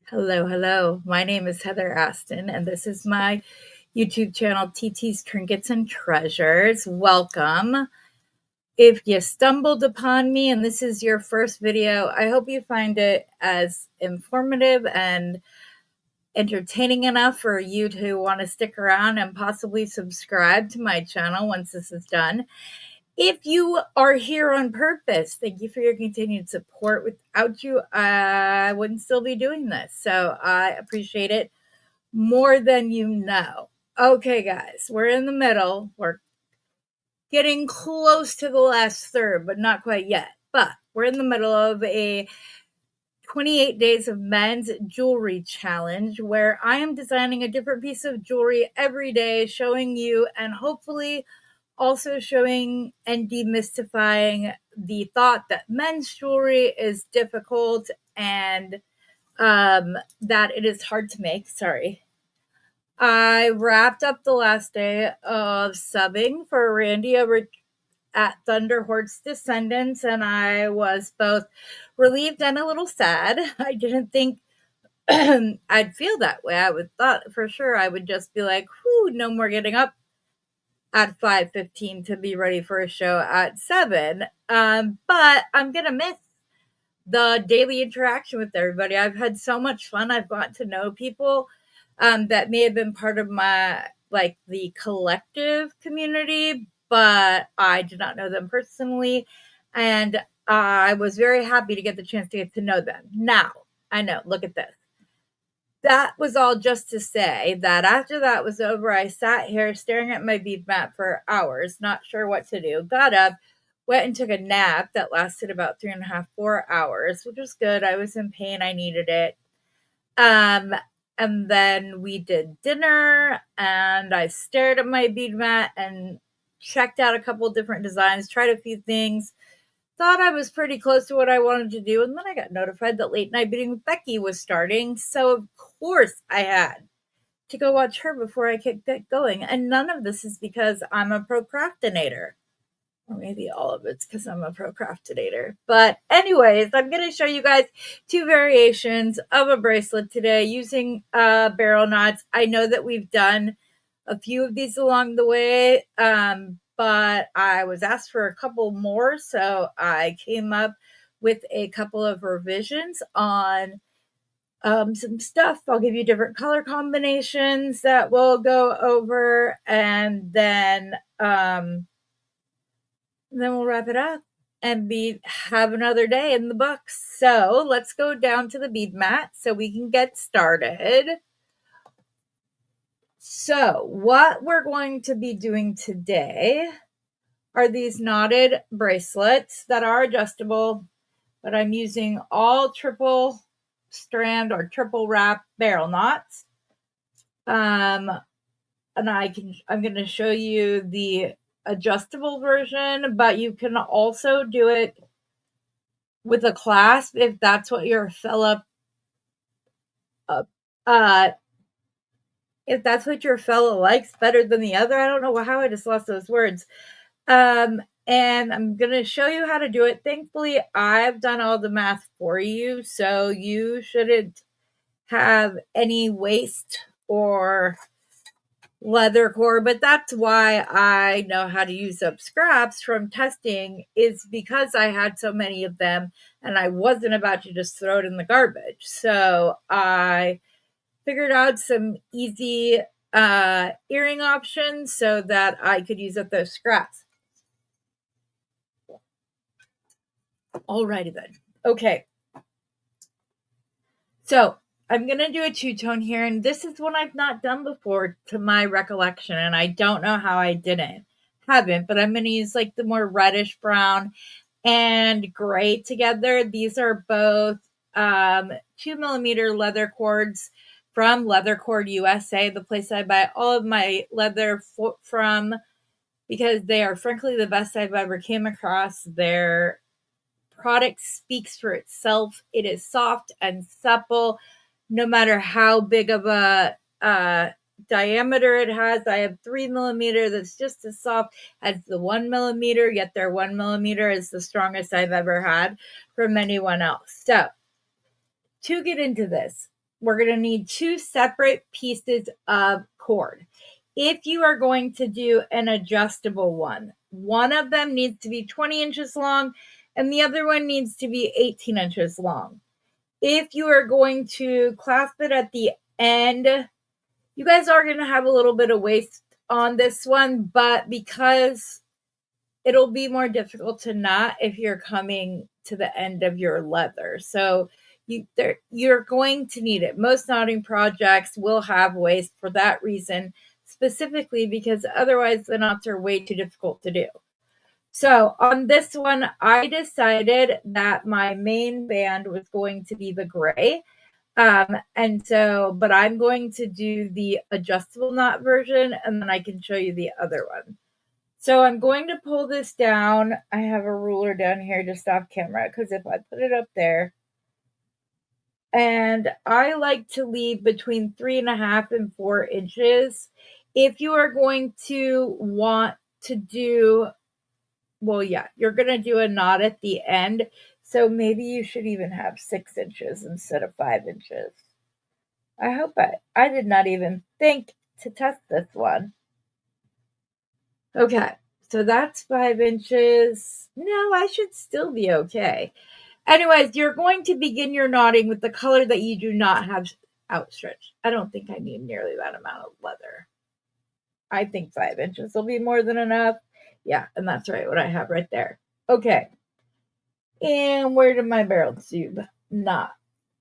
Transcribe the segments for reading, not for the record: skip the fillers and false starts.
Hello, hello. My name is Heather Aston, and this is my YouTube channel, TT's Trinkets and Treasures. Welcome. If you stumbled upon me and this is your first video, I hope you find it as informative and entertaining enough for you to want to stick around and possibly subscribe to my channel once this is done. If you are here on purpose, thank you for your continued support. Without you, I wouldn't still be doing this. So I appreciate it more than you know. Okay, guys, we're in the middle. We're getting close to the last third, but not quite yet. But we're in the middle of a 28 days of men's jewelry challenge where I am designing a different piece of jewelry every day, showing you and hopefully also showing and demystifying the thought that men's jewelry is difficult and that it is hard to make. Sorry. I wrapped up the last day of subbing for Randy over at Thunder Horde's Descendants, and I was both relieved and a little sad. I didn't think I'd feel that way. I would thought for sure I would just be like, whew, no more getting up at 5:15 to be ready for a show at 7. But I'm gonna miss the daily interaction with everybody. I've had so much fun. I've gotten to know people that may have been part of my the collective community, but I did not know them personally, and I was very happy to get the chance to get to know them. Now I know. Look at this. That was all just to say that after that was over, I sat here staring at my bead mat for hours, not sure what to do. Got up, went and took a nap that lasted about 3.5, 4 hours, which was good. I was in pain. I needed it. Um, and then we did dinner, and I stared at my bead mat and checked out a couple different designs, tried a few things. Thought I was pretty close to what I wanted to do, and then I got notified that Late Night Beating with Becky was starting, so of course I had to go watch her before I could get going, and none of this is because I'm a procrastinator. Or maybe all of it's because I'm a procrastinator. But anyways, I'm going to show you guys two variations of a bracelet today using barrel knots. I know that we've done a few of these along the way, but I was asked for a couple more, so I came up with a couple of revisions on some stuff. I'll give you different color combinations that we'll go over, and then we'll wrap it up and have another day in the books. So let's go down to the bead mat so we can get started. So what we're going to be doing today are these knotted bracelets that are adjustable, but I'm using all triple strand or triple wrap barrel knots. And I'm going to show you the adjustable version, but you can also do it with a clasp if that's what your fella if that's what your fellow likes better than the other. I don't know how I just lost those words. And I'm going to show you how to do it. Thankfully, I've done all the math for you, so you shouldn't have any waste or leather core, but that's why I know how to use up scraps from testing, is because I had so many of them and I wasn't about to just throw it in the garbage. So I figured out some easy earring options so that I could use up those scraps. Alrighty then. Okay. So I'm going to do a two-tone here, and this is one I've not done before to my recollection, and I don't know how I haven't, but I'm going to use like the more reddish brown and gray together. These are both 2mm leather cords from Leather Cord USA, the place I buy all of my leather from, because they are frankly the best I've ever came across. Their product speaks for itself. It is soft and supple, no matter how big of a diameter it has. I have 3mm that's just as soft as the 1mm, yet their 1mm is the strongest I've ever had from anyone else. So to get into this, we're going to need 2 separate pieces of cord. If you are going to do an adjustable one of them needs to be 20 inches long and the other one needs to be 18 inches long. If you are going to clasp it at the end, you guys are going to have a little bit of waste on this one, but because it'll be more difficult to knot if you're coming to the end of your leather. So you're going to need it. Most knotting projects will have waste for that reason, specifically because otherwise the knots are way too difficult to do. So on this one, I decided that my main band was going to be the gray. But I'm going to do the adjustable knot version and then I can show you the other one. So I'm going to pull this down. I have a ruler down here just off camera because if I put it up there, and I like to leave between 3.5 and 4 inches. If you are going to want to do, well, yeah, you're going to do a knot at the end. So maybe you should even have 6 inches instead of 5 inches. I hope I did not even think to test this one. Okay, so that's 5 inches. No, I should still be okay. Anyways, you're going to begin your knotting with the color that you do not have outstretched. I don't think I need nearly that amount of leather. I think 5 inches will be more than enough. Yeah, and that's right, what I have right there. Okay. And where did my barrel tube knot?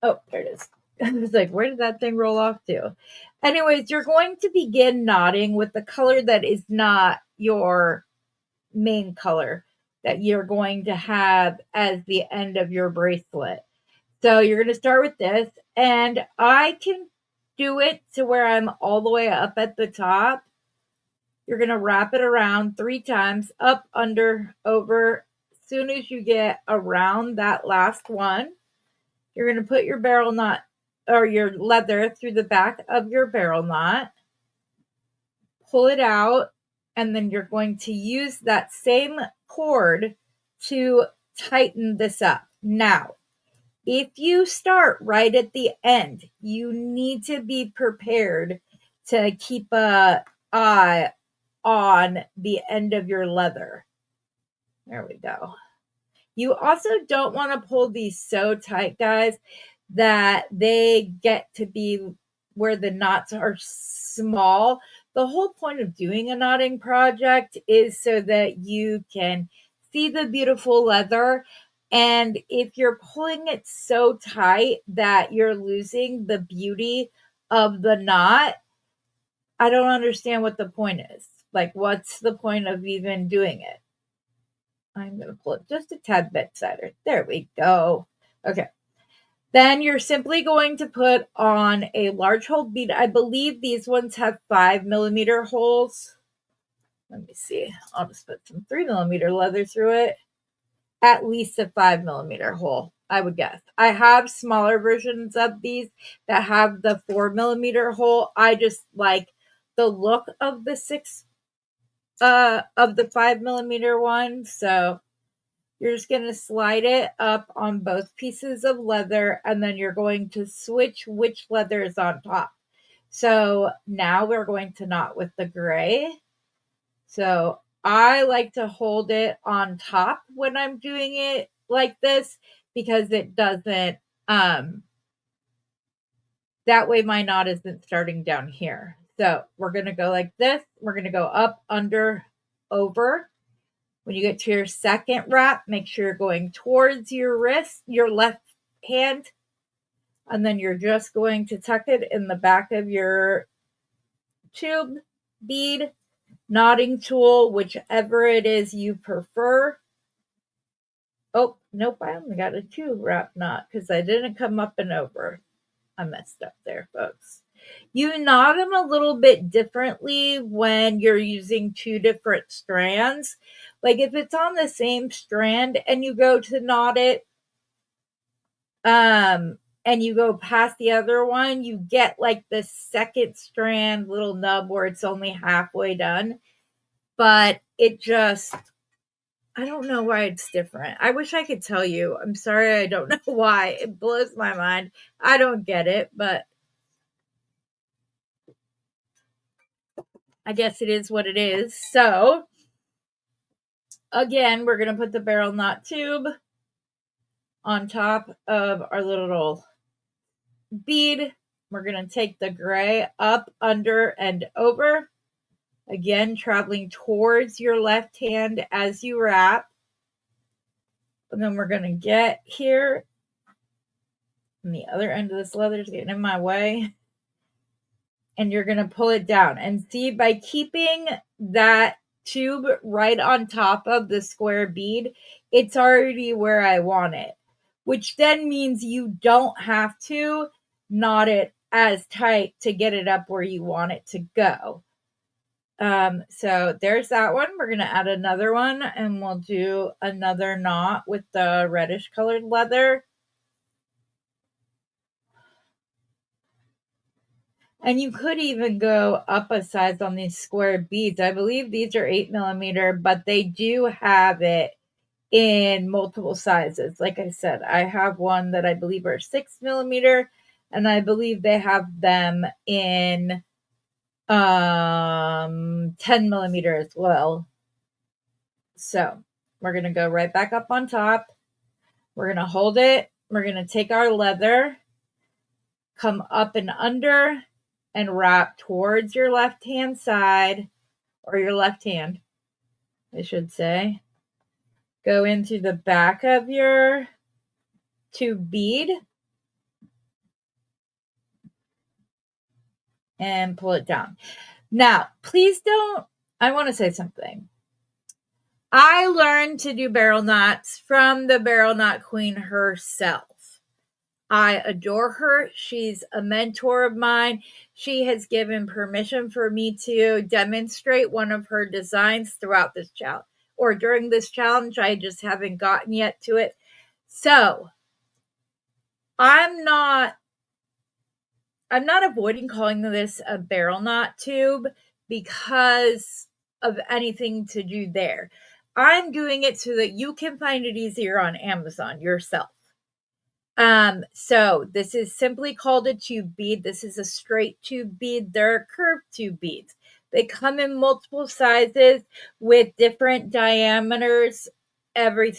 Oh, there it is. I was like, where did that thing roll off to? Anyways, you're going to begin knotting with the color that is not your main color that you're going to have as the end of your bracelet. So you're going to start with this, and I can do it to where I'm all the way up at the top. You're going to wrap it around 3 times, up, under, over. As soon as you get around that last one, you're going to put your barrel knot or your leather through the back of your barrel knot, pull it out, and then you're going to use that same cord to tighten this up. Now, if you start right at the end, you need to be prepared to keep an eye on the end of your leather. There we go. You also don't want to pull these so tight, guys, that they get to be where the knots are small. The whole point of doing a knotting project is so that you can see the beautiful leather. And if you're pulling it so tight that you're losing the beauty of the knot, I don't understand what the point is. Like, what's the point of even doing it? I'm going to pull it just a tad bit tighter. There we go. Okay. Then you're simply going to put on a large hole bead. I believe these ones have 5mm holes. Let me see. I'll just put some 3mm leather through it. At least a 5mm hole, I would guess. I have smaller versions of these that have the 4mm hole. I just like the look of the 5mm one. So you're just going to slide it up on both pieces of leather, and then you're going to switch which leather is on top. So now we're going to knot with the gray. So I like to hold it on top when I'm doing it like this because it doesn't, that way my knot isn't starting down here. So we're going to go like this. We're going to go up, under, over. When you get to your second wrap, make sure you're going towards your wrist, your left hand, and then you're just going to tuck it in the back of your tube, bead, knotting tool, whichever it is you prefer. Oh, nope, I only got a 2 wrap knot because I didn't come up and over. I messed up there, folks. You knot them a little bit differently when you're using 2 different strands. Like if it's on the same strand and you go to knot it, and you go past the other one, you get like the second strand little nub where it's only halfway done. But it just, I don't know why it's different. I wish I could tell you. I'm sorry, I don't know why. It blows my mind. I don't get it, but I guess it is what it is. So, again, we're going to put the barrel knot tube on top of our little bead. We're going to take the gray up, under, and over. Again, traveling towards your left hand as you wrap. And then we're going to get here. And the other end of this leather is getting in my way. And you're going to pull it down. And see, by keeping that tube right on top of the square bead, it's already where I want it. Which then means you don't have to knot it as tight to get it up where you want it to go. So there's that one. We're going to add another one and we'll do another knot with the reddish colored leather. And you could even go up a size on these square beads. I believe these are 8mm, but they do have it in multiple sizes. Like I said, I have one that I believe are 6mm, and I believe they have them in 10mm as well. So we're going to go right back up on top. We're going to hold it. We're going to take our leather, come up and under, and wrap towards your left hand side, or your left hand, I should say. Go into the back of your tube bead and pull it down. Now, please don't, I want to say something. I learned to do barrel knots from the barrel knot queen herself. I adore her. She's a mentor of mine. She has given permission for me to demonstrate one of her designs throughout this challenge, or during this challenge. I just haven't gotten yet to it. So I'm not avoiding calling this a barrel knot tube because of anything to do there. I'm doing it so that you can find it easier on Amazon yourself. So this is simply called a tube bead. This is a straight tube bead. They're curved tube beads. They come in multiple sizes with different diameters, every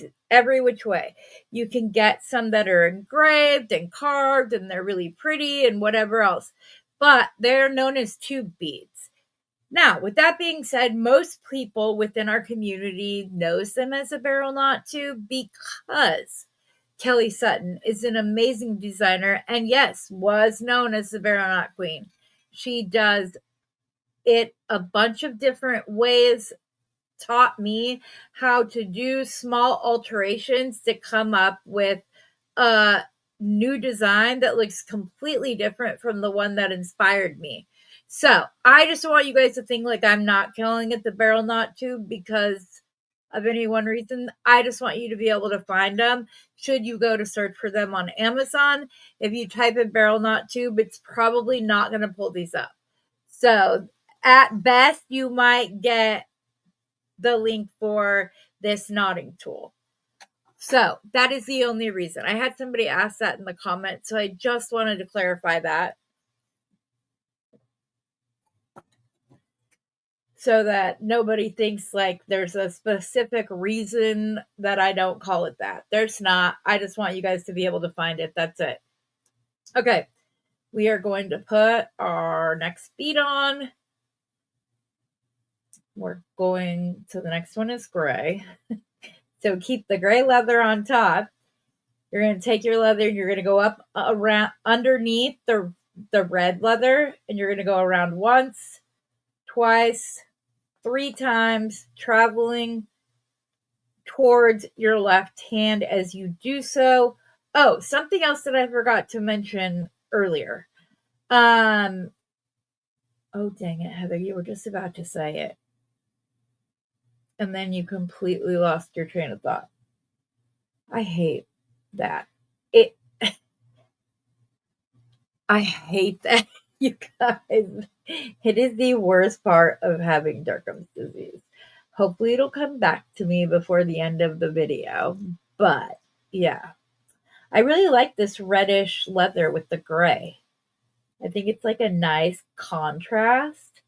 which way. You can get some that are engraved and carved and they're really pretty and whatever else, but they're known as tube beads. Now, with that being said, most people within our community knows them as a barrel knot tube because Kelly Sutton is an amazing designer and, yes, was known as the barrel knot queen. She does it a bunch of different ways, taught me how to do small alterations to come up with a new design that looks completely different from the one that inspired me. So I just want you guys to think like I'm not calling it the barrel knot tube because of any one reason. I just want you to be able to find them should you go to search for them on Amazon. If you type in barrel knot tube, it's probably not going to pull these up. So at best, you might get the link for this knotting tool. So that is the only reason. I had somebody ask that in the comments, so I just wanted to clarify that, so that nobody thinks like there's a specific reason that I don't call it that. There's not. I just want you guys to be able to find it. That's it. Okay. We are going to put our next bead on. We're going to the next one is gray. So keep the gray leather on top. You're going to take your leather and you're going to go up around underneath the red leather, and you're going to go around once, twice, 3 times, traveling towards your left hand as you do so. Oh, something else that I forgot to mention earlier. Oh, dang it, Heather, you were just about to say it. And then you completely lost your train of thought. I hate that. I hate that, you guys. It is the worst part of having Derkham's disease. Hopefully it'll come back to me before the end of the video. But yeah, I really like this reddish leather with the gray. I think it's like a nice contrast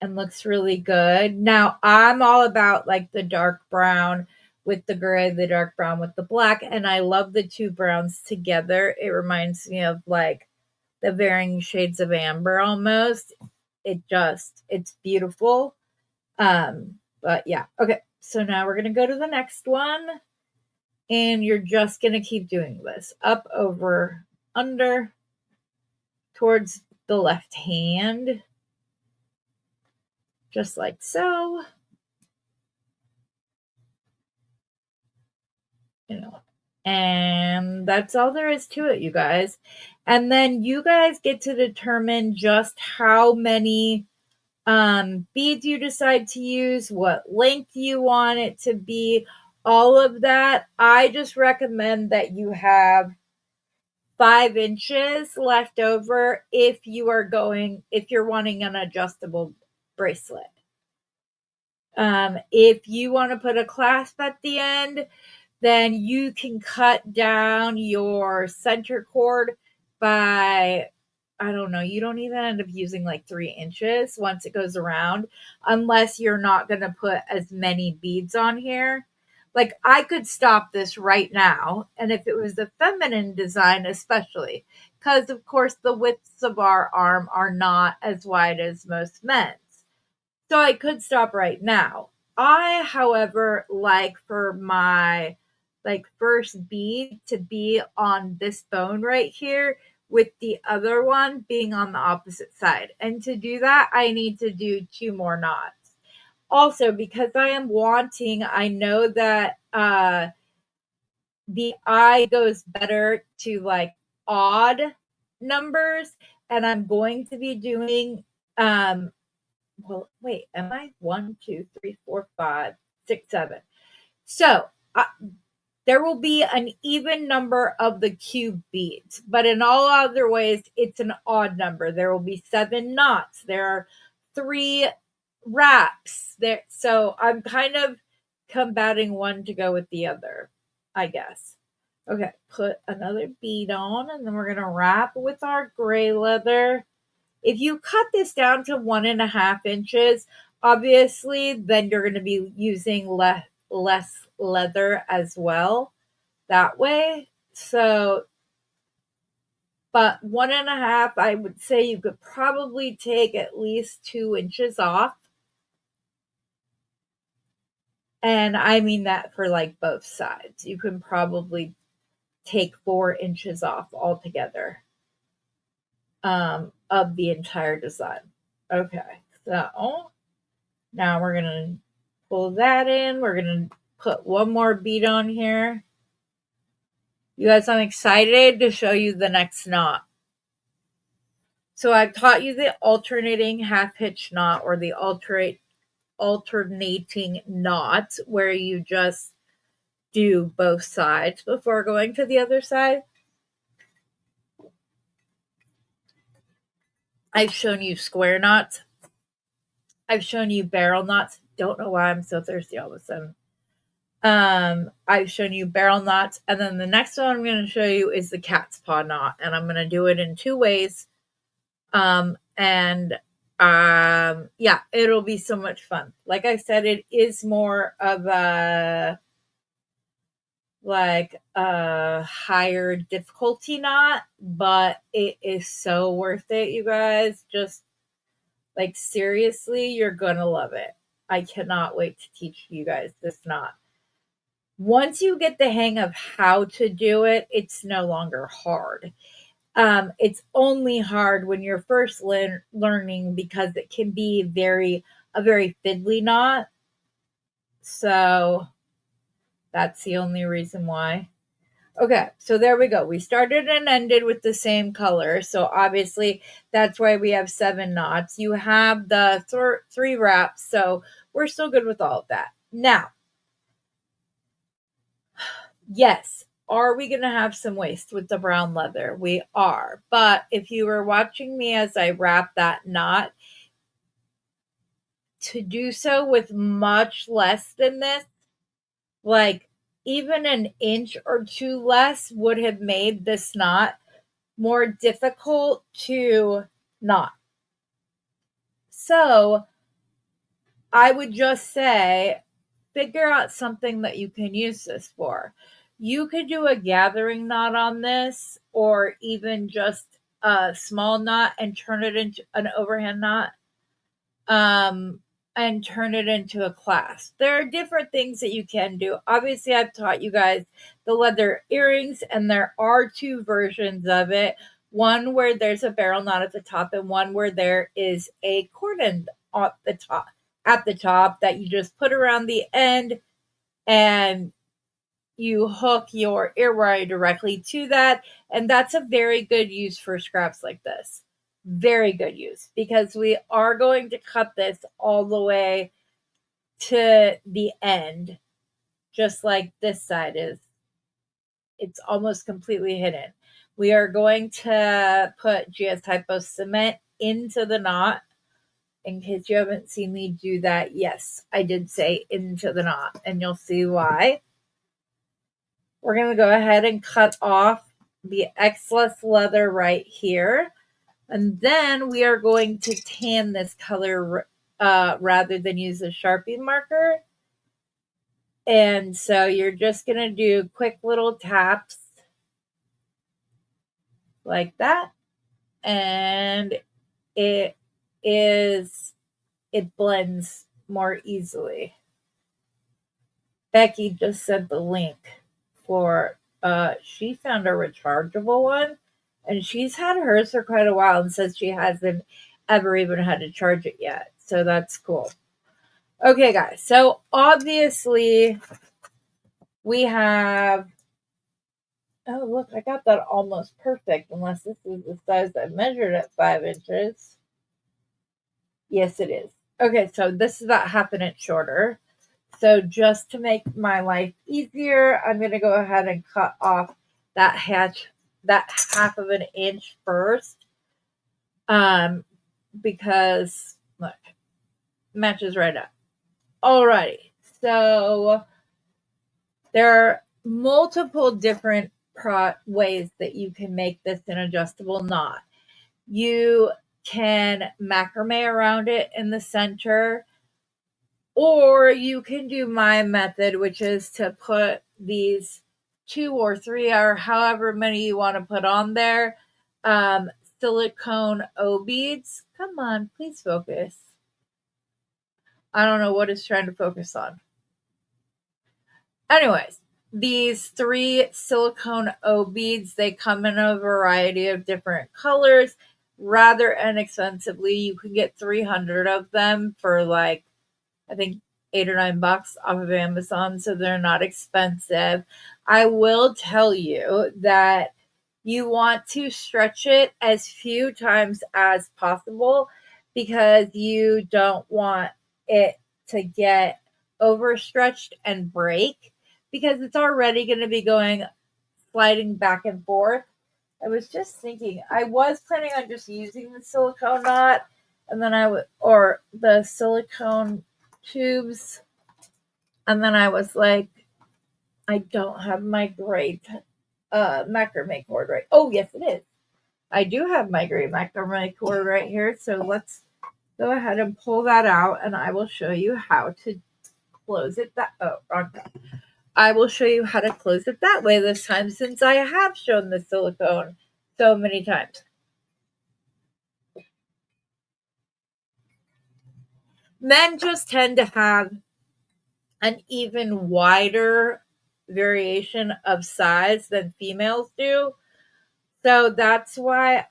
and looks really good. Now, I'm all about like the dark brown with the gray, the dark brown with the black, and I love the two browns together. It reminds me of like the varying shades of amber almost. It's beautiful. But yeah, okay. So now we're gonna go to the next one, and you're just gonna keep doing this up, over, under, towards the left hand, just like so. You know, and that's all there is to it, you guys. And then you guys get to determine just how many beads you decide to use, what length you want it to be, all of that. I just recommend that you have 5 inches left over if you're wanting an adjustable bracelet. If you want to put a clasp at the end, then you can cut down your center cord by, I don't know, you don't even end up using like 3 inches once it goes around, unless you're not going to put as many beads on here. Like I could stop this right now. And if it was a feminine design, especially, because of course the widths of our arm are not as wide as most men's. So I could stop right now. I, however, like for my first bead to be on this bone right here with the other one being on the opposite side. And to do that, I need to do 2 more knots. Also, because I know that the eye goes better to like odd numbers, and I'm going to be doing well, wait, am I 1, 2, 3, 4, 5, 6, 7? So there will be an even number of the cube beads, but in all other ways, it's an odd number. There will be 7 knots. There are 3 wraps there. So I'm kind of combating one to go with the other, I guess. Okay, put another bead on, and then we're going to wrap with our gray leather. If you cut this down to 1.5 inches, obviously, then you're going to be using less leather as well that way. So, but 1.5, I would say you could probably take at least 2 inches off. And I mean that for like both sides. You can probably take 4 inches off altogether of the entire design. Okay, so now we're going to pull that in. We're going to put one more bead on here. You guys, I'm excited to show you the next knot. So I've taught you the alternating half hitch knot, or the alternating knot, where you just do both sides before going to the other side. I've shown you square knots. I've shown you barrel knots. Don't know why I'm so thirsty all of a sudden. I've shown you barrel knots, and then the next one I'm going to show you is the cat's paw knot, and I'm going to do it in 2 ways. Yeah, it'll be so much fun. Like I said, it is more of a higher difficulty knot, but it is so worth it, you guys. Just like seriously, you're gonna love it. I cannot wait to teach you guys this knot. Once you get the hang of how to do it, it's no longer hard. It's only hard when you're first learning, because it can be a very fiddly knot. So that's the only reason why. Okay, so there we go. We started and ended with the same color. So obviously that's why we have 7 knots. You have the 3 wraps. So we're still good with all of that. Now, yes, are we going to have some waste with the brown leather? We are. But if you were watching me as I wrap that knot, to do so with much less than this. Like even an inch or two less would have made this knot more difficult to knot. So I would just say, figure out something that you can use this for. You could do a gathering knot on this, or even just a small knot and turn it into an overhand knot, and turn it into a clasp. There are different things that you can do. Obviously, I've taught you guys the leather earrings, and there are two versions of it. One where there's a barrel knot at the top, and one where there is a cordon at the top that you just put around the end, and you hook your ear wire directly to that. And that's a very good use for scraps like this. Very good use, because we are going to cut this all the way to the end, just like this side is. It's almost completely hidden. We are going to put GS Typo cement into the knot. In case you haven't seen me do that, yes, I did say into the knot, and you'll see why. We're going to go ahead and cut off the excess leather right here. And then we are going to tan this color rather than use a Sharpie marker. And so you're just going to do quick little taps like that. And it blends more easily. Becky just sent the link for, she found a rechargeable one, and she's had hers for quite a while and says she hasn't ever even had to charge it yet. So that's cool. Okay, guys. So obviously we have, oh, look, I got that almost perfect, unless this is the size I measured at 5 inches. Yes, it is. Okay, so this is about half an inch shorter. So just to make my life easier, I'm going to go ahead and cut off that half of an inch first. Because look, matches right up. Alrighty. So there are multiple different ways that you can make this an adjustable knot. You can macrame around it in the center, or you can do my method, which is to put these 2 or 3 or however many you want to put on there, silicone O beads. Come on, please focus. I don't know what it's trying to focus on. Anyways, these 3 silicone O beads, they come in a variety of different colors, rather inexpensively. You can get 300 of them for like, I think $8 or $9 off of Amazon, so they're not expensive. I will tell you that you want to stretch it as few times as possible, because you don't want it to get overstretched and break, because it's already going to be sliding back and forth. I was just thinking, I was planning on just using the silicone knot, and then or the silicone tubes, and then I was like, I don't have my gray macrame cord right. Oh, yes, it is. I do have my gray macrame cord right here, so let's go ahead and pull that out, and I will show you how to close it I will show you how to close it that way this time, since I have shown the silicone so many times. Men just tend to have an even wider variation of size than females do. So that's why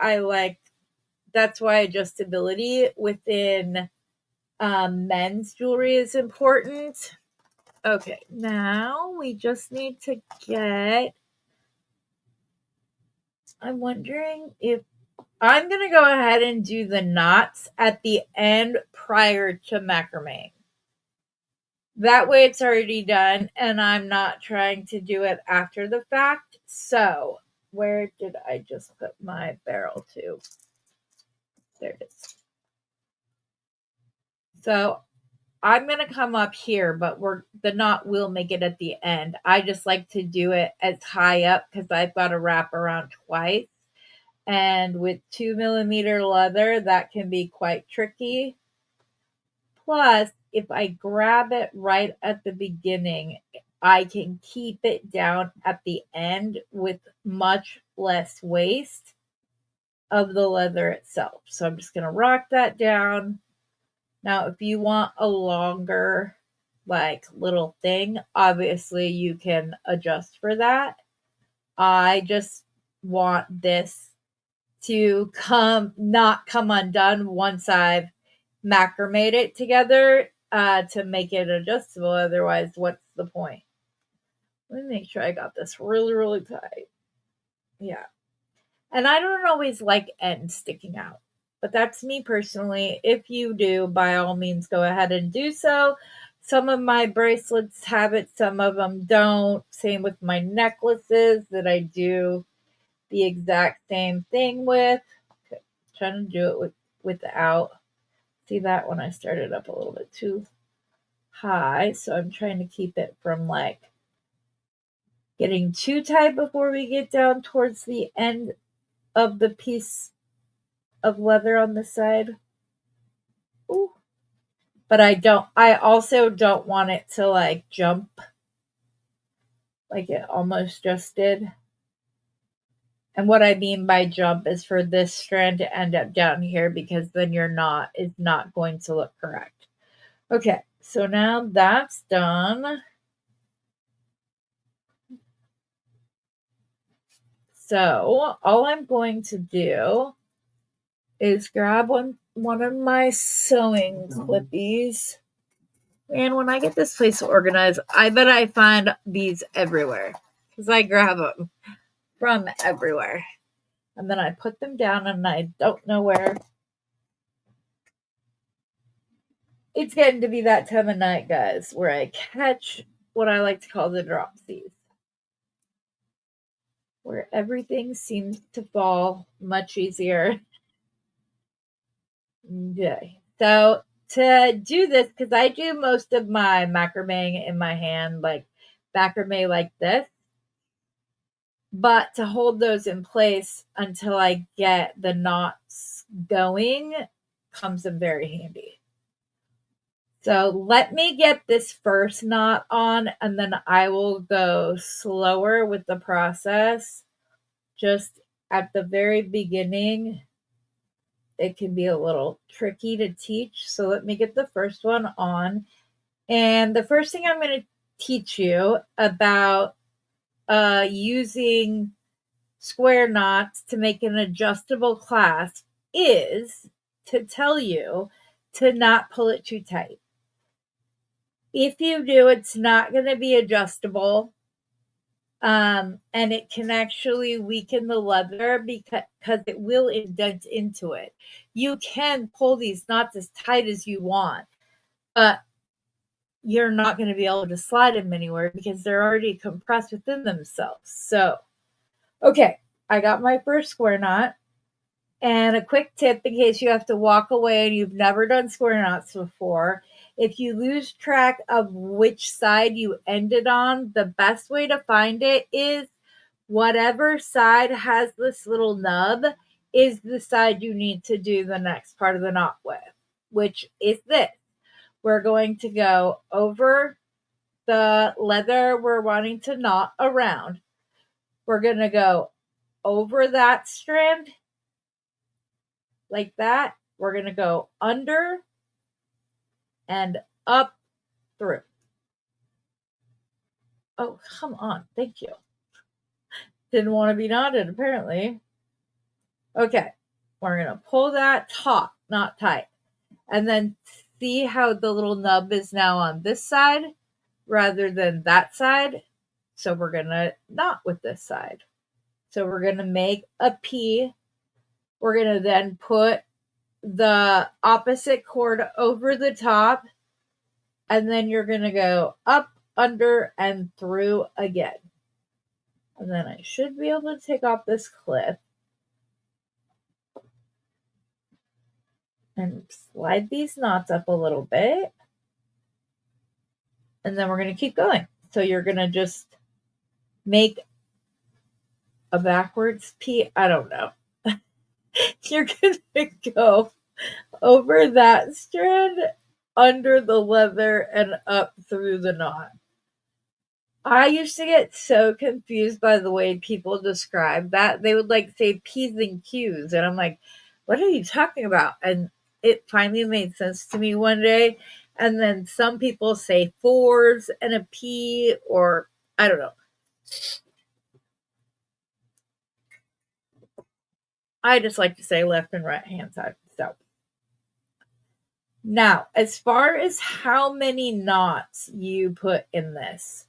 adjustability within men's jewelry is important. Okay, now we just need to I'm wondering if I'm going to go ahead and do the knots at the end prior to macrame. That way it's already done, and I'm not trying to do it after the fact. So where did I just put my barrel to? There it is. So I'm going to come up here, but the knot will make it at the end. I just like to do it as high up because I've got to wrap around twice. And with 2mm leather, that can be quite tricky. Plus, if I grab it right at the beginning, I can keep it down at the end with much less waste of the leather itself. So I'm just going to rock that down. Now, if you want a longer, like, little thing, obviously you can adjust for that. I just want this to not come undone once I've macrameed it together to make it adjustable. Otherwise, what's the point? Let me make sure I got this really, really tight. Yeah. And I don't always like ends sticking out, but that's me personally. If you do, by all means, go ahead and do so. Some of my bracelets have it, some of them don't. Same with my necklaces that I do the exact same thing with. Okay, trying to do it without. See that when I started up a little bit too high, so I'm trying to keep it from like getting too tight before we get down towards the end of the piece of leather on the side. Ooh. But I also don't want it to like jump like it almost just did. And what I mean by jump is for this strand to end up down here because then your knot is not going to look correct. Okay, so now that's done. So all I'm going to do is grab one of my sewing clippies. And when I get this place organized, I bet I find these everywhere because I grab them from everywhere. And then I put them down and I don't know where. It's getting to be that time of night, guys, where I catch what I like to call the dropsies, where everything seems to fall much easier. Okay. So to do this, because I do most of my macrame in my hand, like macrame like this, but to hold those in place until I get the knots going comes in very handy. So let me get this first knot on and then I will go slower with the process. Just at the very beginning, it can be a little tricky to teach. So let me get the first one on. And the first thing I'm going to teach you about using square knots to make an adjustable clasp is to tell you to not pull it too tight. If you do, it's not going to be adjustable. And it can actually weaken the leather because it will indent into it. You can pull these knots as tight as you want, but you're not going to be able to slide them anywhere because they're already compressed within themselves. So, okay, I got my first square knot. And a quick tip in case you have to walk away and you've never done square knots before. If you lose track of which side you ended on, the best way to find it is whatever side has this little nub is the side you need to do the next part of the knot with, which is this. We're going to go over the leather we're wanting to knot around. We're going to go over that strand like that. We're going to go under and up through. Oh, come on. Thank you. Didn't want to be knotted, apparently. Okay. We're going to pull that taut, not tight. And then see how the little nub is now on this side rather than that side. So we're going to knot with this side. So we're going to make a P. We're going to then put the opposite cord over the top. And then you're going to go up, under, and through again. And then I should be able to take off this clip and slide these knots up a little bit. And then we're going to keep going. So you're going to just make a backwards P. I don't know. You're going to go over that strand, under the leather, and up through the knot. I used to get so confused by the way people describe that. They would like say P's and Q's, and I'm like, what are you talking about? And it finally made sense to me one day. And then some people say fours and a P, or I don't know. I just like to say left and right hand side. So now, as far as how many knots you put in this,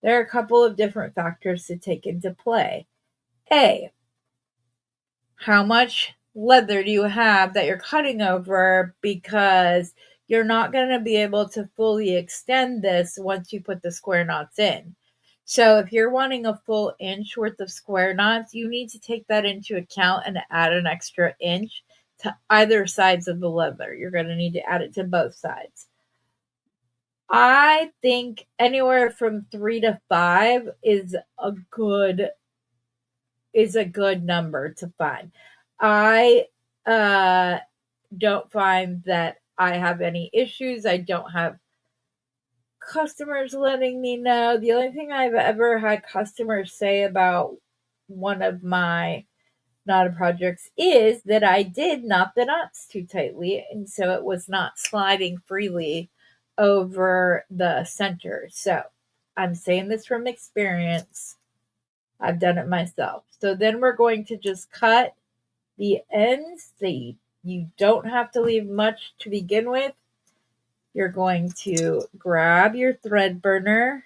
there are a couple of different factors to take into play. A, how much leather do you have that you're cutting over, because you're not going to be able to fully extend this once you put the square knots in. So if you're wanting a full inch worth of square knots, you need to take that into account and add an extra inch to either sides of the leather. You're going to need to add it to both sides. I think anywhere from 3 to 5 is a good number to find. I don't find that I have any issues. I don't have customers letting me know. The only thing I've ever had customers say about one of my knotted projects is that I did knot the knots too tightly, and so it was not sliding freely over the center. So I'm saying this from experience. I've done it myself. So then we're going to just cut the ends. You don't have to leave much to begin with. You're going to grab your thread burner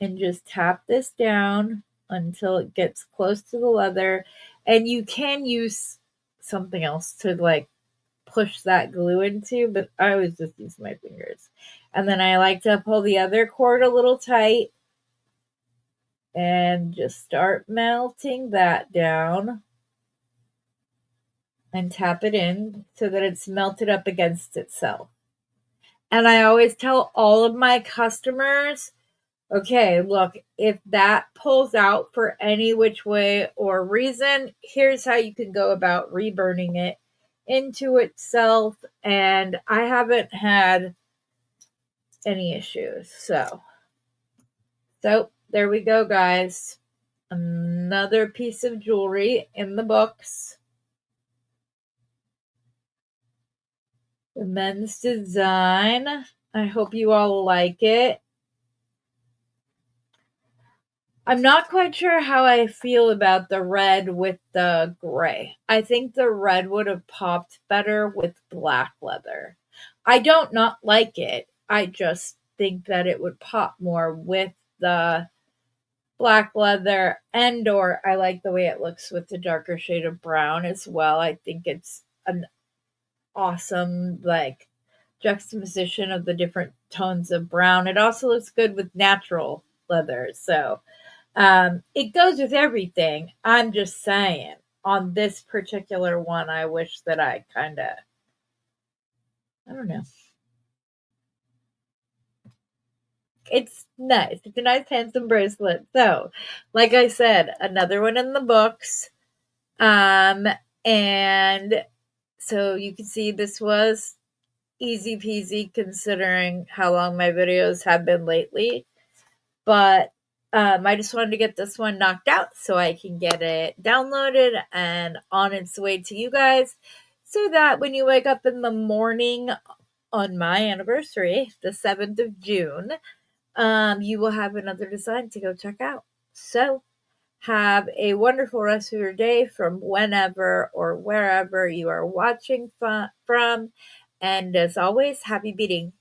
and just tap this down until it gets close to the leather. And you can use something else to like push that glue into, but I always just use my fingers. And then I like to pull the other cord a little tight and just start melting that down and tap it in so that it's melted up against itself. And I always tell all of my customers, okay, look, if that pulls out for any which way or reason, here's how you can go about reburning it into itself. And I haven't had any issues. So there we go, guys. Another piece of jewelry in the books. The men's design. I hope you all like it. I'm not quite sure how I feel about the red with the gray. I think the red would have popped better with black leather. I don't not like it. I just think that it would pop more with the black leather, and or I like the way it looks with the darker shade of brown as well. I think it's an awesome like juxtaposition of the different tones of brown. It also looks good with natural leather. So it goes with everything. I'm just saying, on this particular one, I wish that I kind of, I don't know. It's nice. It's a nice, handsome bracelet. So, like I said, another one in the books. And so you can see this was easy peasy considering how long my videos have been lately. But I just wanted to get this one knocked out so I can get it downloaded and on its way to you guys, so that when you wake up in the morning on my anniversary, the 7th of June, you will have another design to go check out. So have a wonderful rest of your day from whenever or wherever you are watching from. And as always, happy beading.